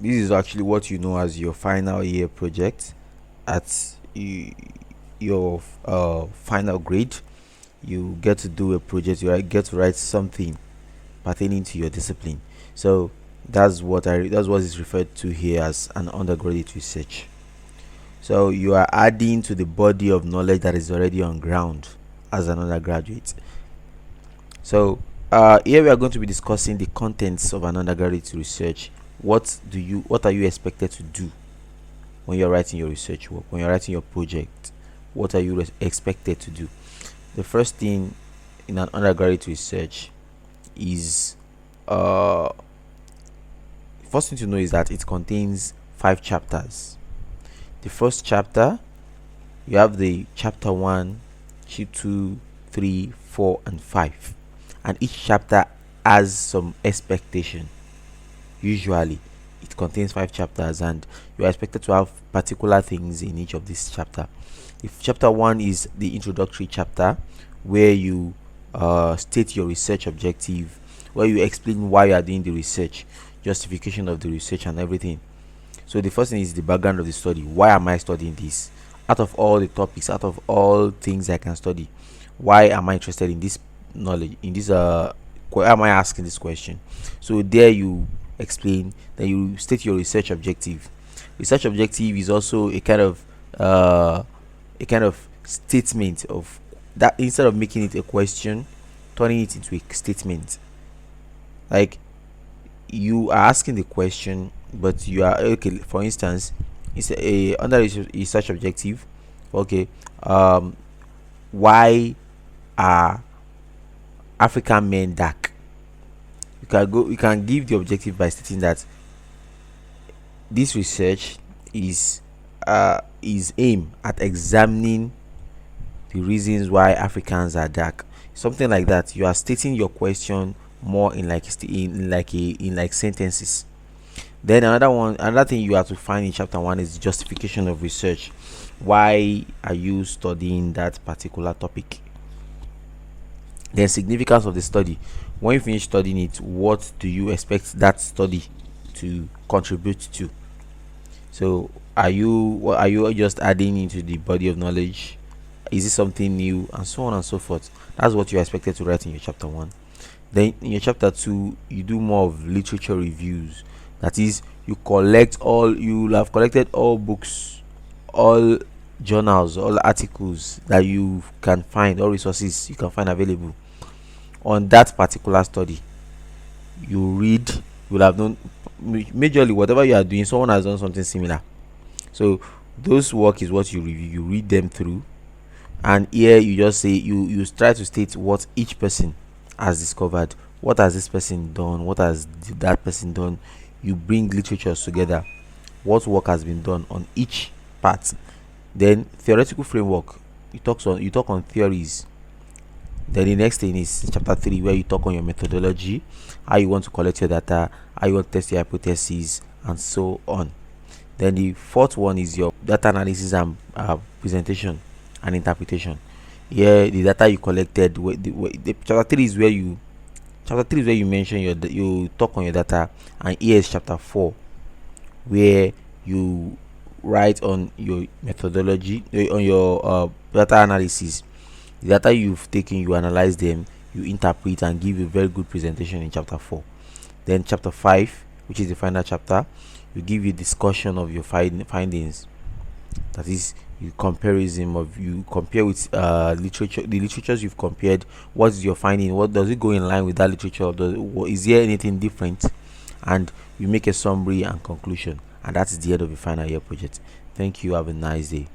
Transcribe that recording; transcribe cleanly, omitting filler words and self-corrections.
this is actually what you know as your final year project. At your final grade, you get to do a project. Get to write something pertaining to your discipline. So that's what is referred to here as an undergraduate research. So you are adding to the body of knowledge that is already on ground as an undergraduate. So here we are going to be discussing the contents of an undergraduate research. What are you expected to do when you're writing your research work, when you're writing your project? What are you expected to do? The first thing in an undergraduate research is first thing to know is that it contains 5 chapters. The first chapter, you have the chapter 1, 2, 3, 4, and 5, and each chapter has some expectation. Usually it contains 5 chapters, and you are expected to have particular things in each of this chapter. If chapter 1 is the introductory chapter, where you state your research objective, where you explain why you are doing the research, justification of the research, and everything. So the first thing is the background of the study. Why am I studying this? Out of all the topics, out of all things I can study, why am I interested in this knowledge, in this why am I asking this question? So there you explain, then you state your research objective. Research objective is also a kind of statement of that. Instead of making it a question, turning it into a statement. Like, you are asking the question, but you are okay. For instance, it's a under research objective. Okay, why are African men dark? You can give the objective by stating that this research is aimed at examining the reasons why Africans are dark. Something like that. You are stating your question more in like sentences. Then another thing you have to find in chapter 1 is justification of research. Why are you studying that particular topic? The significance of the study. When you finish studying it, what do you expect that study to contribute to? So are you just adding into the body of knowledge? Is it something new, and so on and so forth? That's what you're expected to write in your chapter 1. Then in your chapter 2, you do more of literature reviews. That is, you will have collected all books, all journals, all articles that you can find, all resources you can find available on that particular study. You read, you will have done majorly whatever you are doing, someone has done something similar. So those work is what you review, you read them through, and here you just say you try to state what each person has discovered. What has this person done? What has that person done? You bring literatures together. What work has been done on each part? Then theoretical framework. You talk on theories. Then the next thing is chapter 3, where you talk on your methodology, how you want to collect your data, how you want to test your hypotheses, and so on. Then the fourth one is your data analysis and presentation and interpretation. Here, the data you collected. Chapter 3 is where you mention you talk on your data, and here is chapter 4, where you write on your methodology, on your data analysis. The data you've taken, you analyze them, you interpret, and give a very good presentation in chapter 4. Then chapter 5, which is the final chapter, you give a discussion of your findings. That is, you compare with literature, the literatures you've compared. What is your finding? What does it go in line with that literature? Is there anything different? And you make a summary and conclusion, and that is the end of the final year project. Thank you. Have a nice day.